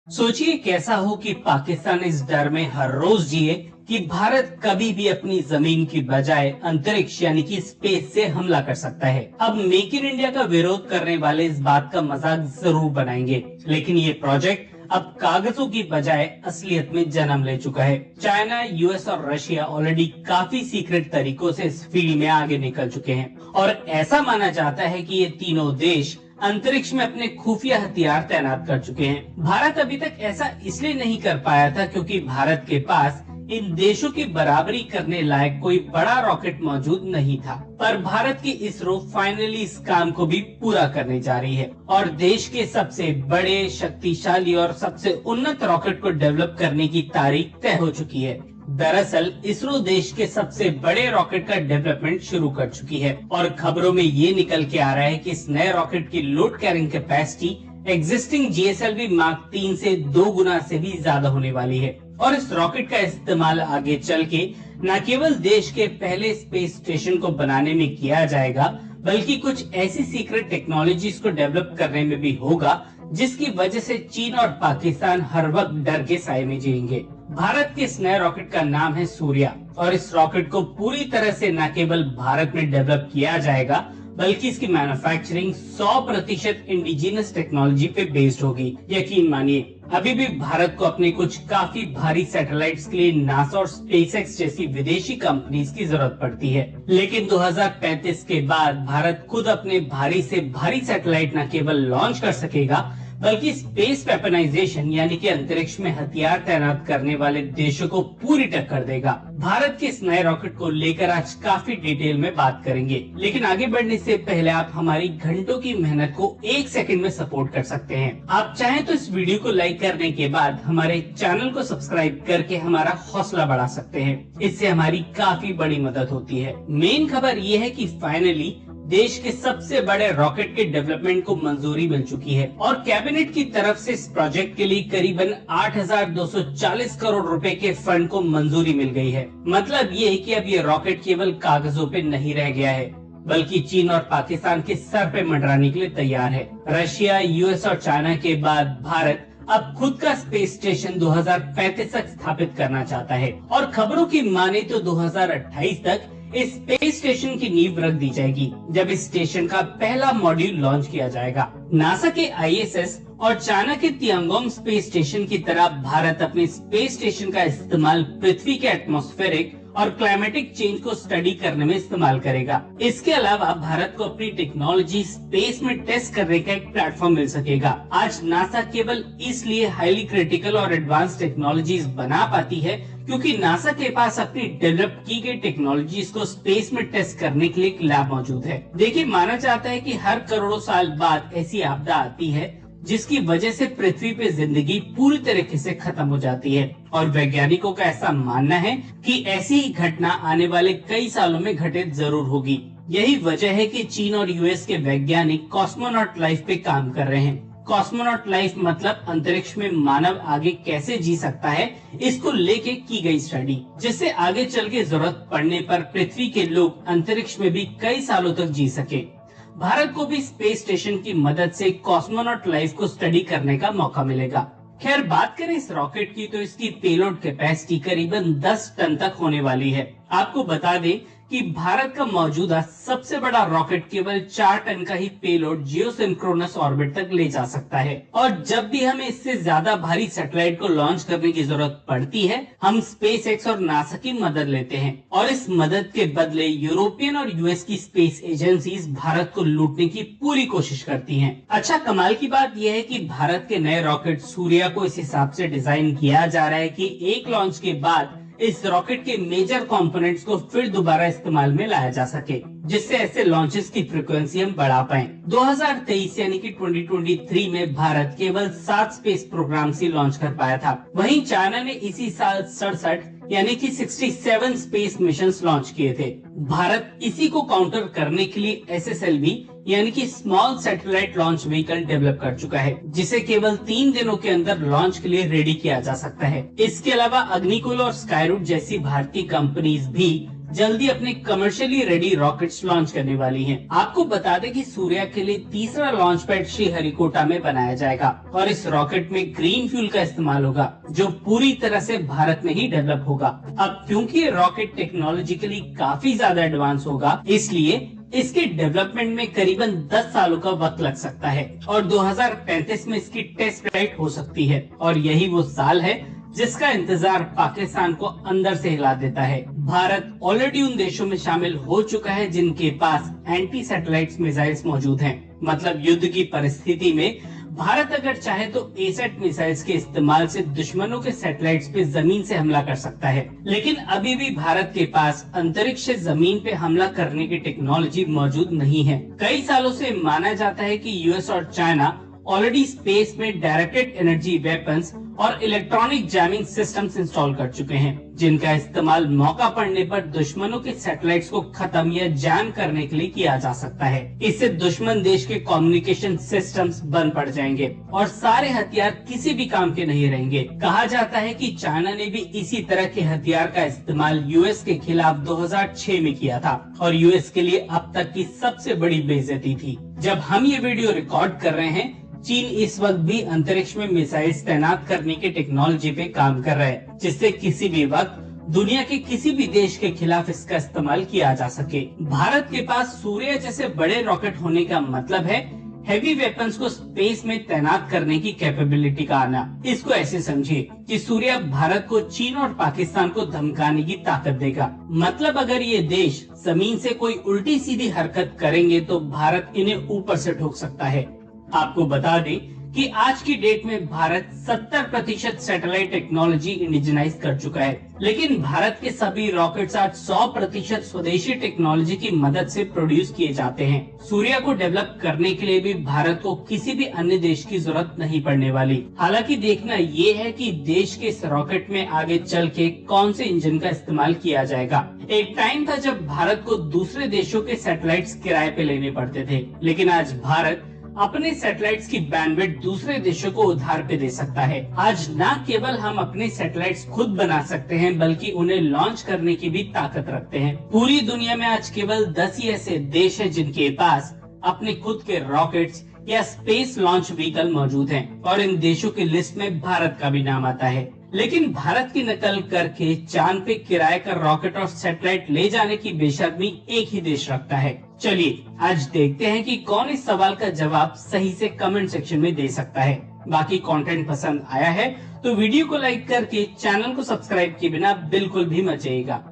सोचिए कैसा हो कि पाकिस्तान इस डर में हर रोज जिए कि भारत कभी भी अपनी जमीन की बजाय अंतरिक्ष यानी कि स्पेस से हमला कर सकता है। अब मेक इन इंडिया का विरोध करने वाले इस बात का मजाक जरूर बनाएंगे, लेकिन ये प्रोजेक्ट अब कागजों की बजाय असलियत में जन्म ले चुका है। चाइना, यूएस और रशिया ऑलरेडी काफी सीक्रेट तरीकों से इस फील्ड में आगे निकल चुके हैं और ऐसा माना जाता है कि ये तीनों देश अंतरिक्ष में अपने खुफिया हथियार तैनात कर चुके हैं। भारत अभी तक ऐसा इसलिए नहीं कर पाया था क्योंकि भारत के पास इन देशों की बराबरी करने लायक कोई बड़ा रॉकेट मौजूद नहीं था। पर भारत की इसरो फाइनली इस काम को भी पूरा करने जा रही है और देश के सबसे बड़े, शक्तिशाली और सबसे उन्नत रॉकेट को डेवलप करने की तारीख तय हो चुकी है। दरअसल इसरो देश के सबसे बड़े रॉकेट का डेवलपमेंट शुरू कर चुकी है और खबरों में ये निकल के आ रहा है कि इस नए रॉकेट की load carrying capacity existing GSLV mark 3 से 2 गुना से भी ज्यादा होने वाली है और इस रॉकेट का इस्तेमाल आगे चल के न केवल देश के पहले स्पेस स्टेशन को बनाने में किया जाएगा, बल्कि कुछ ऐसी सीक्रेट टेक्नोलॉजीज को डेवलप करने में भी होगा जिसकी वजह से चीन और पाकिस्तान हर वक्त डर के साए में जिएंगे। भारत के इस नए रॉकेट का नाम है सूर्या और इस रॉकेट को पूरी तरह से न केवल भारत में डेवलप किया जाएगा, बल्कि इसकी मैन्युफैक्चरिंग 100% इंडिजिनस टेक्नोलॉजी पे बेस्ड होगी। यकीन मानिए, अभी भी भारत को अपने कुछ काफी भारी सैटेलाइट्स के लिए नासा और स्पेसएक्स जैसी विदेशी कंपनीज की जरूरत पड़ती है, लेकिन 2035 के बाद भारत खुद अपने भारी से भारी सैटेलाइट न केवल लॉन्च कर सकेगा, बल्कि स्पेस वेपनाइजेशन यानी कि अंतरिक्ष में हथियार तैनात करने वाले देशों को पूरी टक्कर देगा। भारत के इस नए रॉकेट को लेकर आज काफी डिटेल में बात करेंगे, लेकिन आगे बढ़ने से पहले आप हमारी घंटों की मेहनत को 1 सेकंड में सपोर्ट कर सकते हैं। आप चाहें तो इस वीडियो को लाइक करने के बाद हमारे चैनल को सब्सक्राइब करके हमारा हौसला बढ़ा सकते हैं। इससे हमारी काफी बड़ी मदद होती है। मेन खबर ये है कि फाइनली देश के सबसे बड़े रॉकेट के डेवलपमेंट को मंजूरी मिल चुकी है और कैबिनेट की तरफ से इस प्रोजेक्ट के लिए करीबन 8,240 करोड़ रुपए के फंड को मंजूरी मिल गई है। मतलब ये है कि अब ये रॉकेट केवल कागजों पे नहीं रह गया है, बल्कि चीन और पाकिस्तान के सर पे मंडराने के लिए तैयार है। रशिया, यूएस और चाइना के बाद भारत अब खुद का स्पेस स्टेशन 2035 तक स्थापित करना चाहता है और खबरों की माने तो 2028 तक इस स्पेस स्टेशन की नींव रख दी जाएगी, जब इस स्टेशन का पहला मॉड्यूल लॉन्च किया जाएगा। नासा के आईएसएस और चाइना के तियांगोंग स्पेस स्टेशन की तरह भारत अपने स्पेस स्टेशन का इस्तेमाल पृथ्वी के एटमॉस्फेरिक और क्लाइमेटिक चेंज को स्टडी करने में इस्तेमाल करेगा। इसके अलावा भारत को अपनी टेक्नोलॉजी स्पेस में टेस्ट करने का एक प्लेटफॉर्म मिल सकेगा। आज नासा केवल इसलिए हाईली क्रिटिकल और एडवांस टेक्नोलॉजीज बना पाती है क्योंकि नासा के पास अपनी डेवलप की गई टेक्नोलॉजीज को स्पेस में टेस्ट करने के लिए एक लैब मौजूद है। देखिए, माना जाता है कि हर करोड़ों साल बाद ऐसी आपदा आती है जिसकी वजह से पृथ्वी पे जिंदगी पूरी तरीके से खत्म हो जाती है और वैज्ञानिकों का ऐसा मानना है कि ऐसी ही घटना आने वाले कई सालों में घटित जरूर होगी। यही वजह है कि चीन और यूएस के वैज्ञानिक कॉस्मोनॉट लाइफ पे काम कर रहे हैं। कॉस्मोनॉट लाइफ मतलब अंतरिक्ष में मानव आगे कैसे जी सकता है, इसको लेके की गई स्टडी, जिससे आगे चल के जरूरत पड़ने पर पृथ्वी के लोग अंतरिक्ष में भी कई सालों तक जी सके। भारत को भी स्पेस स्टेशन की मदद से कॉस्मोनॉट लाइफ को स्टडी करने का मौका मिलेगा। खैर, बात करें इस रॉकेट की तो इसकी पेलोड कैपेसिटी करीबन 10 टन तक होने वाली है। आपको बता दें कि भारत का मौजूदा सबसे बड़ा रॉकेट केवल 4 टन का ही पेलोड जियोसिंक्रोनस ऑर्बिट तक ले जा सकता है और जब भी हमें इससे ज्यादा भारी सैटेलाइट को लॉन्च करने की जरूरत पड़ती है, हम स्पेसएक्स और नासा की मदद लेते हैं और इस मदद के बदले यूरोपियन और यूएस की स्पेस एजेंसीज भारत को लूटने की पूरी कोशिश करती हैं। अच्छा, कमाल की बात यह है कि भारत के नए रॉकेट सूर्या को इस हिसाब से डिजाइन किया जा रहा है कि एक लॉन्च के बाद इस रॉकेट के मेजर कंपोनेंट्स को फिर दोबारा इस्तेमाल में लाया जा सके, जिससे ऐसे लॉन्चेस की फ्रीक्वेंसी हम बढ़ा पाएं। 2023 यानी कि 2023 में भारत केवल 7 स्पेस प्रोग्राम ही लॉन्च कर पाया था। वहीं चाइना ने इसी साल 67 यानी कि 67 स्पेस मिशंस लॉन्च किए थे। भारत इसी को काउंटर करने के लिए एसएसएलवी यानी कि small satellite launch vehicle develop कर चुका है, जिसे केवल 3 दिनों के अंदर लॉन्च के लिए रेडी किया जा सकता है। इसके अलावा अग्निकुल और स्काईरूट जैसी भारतीय कंपनीज भी जल्दी अपने कमर्शियली रेडी रॉकेट्स लॉन्च करने वाली हैं। आपको बता दें कि सूर्या के लिए तीसरा लॉन्च पैड श्रीहरिकोटा में बनाया जाएगा और इस रॉकेट में ग्रीन फ्यूल का इस्तेमाल होगा, जो पूरी तरह से भारत में ही डेवलप होगा। अब क्योंकि ये रॉकेट टेक्नोलॉजिकली काफी ज्यादा एडवांस होगा, इसलिए इसके डेवलपमेंट में करीबन 10 सालों का वक्त लग सकता है और 2035 में इसकी टेस्ट फ्लाइट हो सकती है। और यही वो साल है जिसका इंतजार पाकिस्तान को अंदर से हिला देता है। भारत ऑलरेडी उन देशों में शामिल हो चुका है जिनके पास एंटी सैटेलाइट मिसाइल्स मौजूद हैं। मतलब युद्ध की परिस्थिति में भारत अगर चाहे तो एसेट मिसाइल्स के इस्तेमाल से दुश्मनों के सैटेलाइट्स पे जमीन से हमला कर सकता है। लेकिन अभी भी भारत के पास अंतरिक्ष से जमीन पे हमला करने की टेक्नोलॉजी मौजूद नहीं है। कई सालों से माना जाता है कि यूएस और चाइना ऑलरेडी स्पेस में डायरेक्टेड एनर्जी वेपन्स और इलेक्ट्रॉनिक जैमिंग सिस्टम्स इंस्टॉल कर चुके हैं, जिनका इस्तेमाल मौका पड़ने पर दुश्मनों के सैटेलाइट्स को खत्म या जैम करने के लिए किया जा सकता है। इससे दुश्मन देश के कम्युनिकेशन सिस्टम्स बंद पड़ जाएंगे और सारे हथियार किसी भी काम के नहीं रहेंगे। कहा जाता है कि चाइना ने भी इसी तरह के हथियार का इस्तेमाल यूएस के खिलाफ 2006 में किया था और यूएस के लिए अब तक की सबसे बड़ी बेइज्जती थी। जब हम ये वीडियो रिकॉर्ड कर रहे हैं, चीन इस वक्त भी अंतरिक्ष में मिसाइल्स तैनात करने की टेक्नोलॉजी पे काम कर रहा है, जिससे किसी भी वक्त दुनिया के किसी भी देश के खिलाफ इसका इस्तेमाल किया जा सके। भारत के पास सूर्य जैसे बड़े रॉकेट होने का मतलब है हेवी वेपन्स को स्पेस में तैनात करने की कैपेबिलिटी का आना। इसको ऐसे समझिए कि सूर्य भारत को चीन और पाकिस्तान को धमकाने की ताकत देगा। मतलब अगर ये देश जमीन से कोई उल्टी सीधी हरकत करेंगे तो भारत इन्हें ऊपर से ठोक सकता है। आपको बता दें कि आज की डेट में भारत 70% सैटेलाइट टेक्नोलॉजी इंडिजिनाइज कर चुका है, लेकिन भारत के सभी रॉकेट्स आज 100% स्वदेशी टेक्नोलॉजी की मदद से प्रोड्यूस किए जाते हैं। सूर्य को डेवलप करने के लिए भी भारत को किसी भी अन्य देश की जरूरत नहीं पड़ने वाली। हालांकि देखना ये है कि देश के इस रॉकेट में आगे चल के कौन से इंजन का इस्तेमाल किया जाएगा। एक टाइम था जब भारत को दूसरे देशों के सैटेलाइट्स किराए पे लेने पड़ते थे, लेकिन आज भारत अपने सैटेलाइट्स की बैंडविड्थ दूसरे देशों को उधार पे दे सकता है। आज न केवल हम अपने सैटेलाइट्स खुद बना सकते हैं, बल्कि उन्हें लॉन्च करने की भी ताकत रखते हैं। पूरी दुनिया में आज केवल 10 ही ऐसे देश हैं जिनके पास अपने खुद के रॉकेट्स या स्पेस लॉन्च व्हीकल मौजूद हैं और इन देशों की लिस्ट में भारत का भी नाम आता है। लेकिन भारत की नकल करके चांद पे किराए का रॉकेट और सैटेलाइट ले जाने की बेशर्मी एक ही देश रखता है। चलिए आज देखते हैं कि कौन इस सवाल का जवाब सही से कमेंट सेक्शन में दे सकता है। बाकी कंटेंट पसंद आया है तो वीडियो को लाइक करके चैनल को सब्सक्राइब किए बिना बिल्कुल भी मत जाइएगा।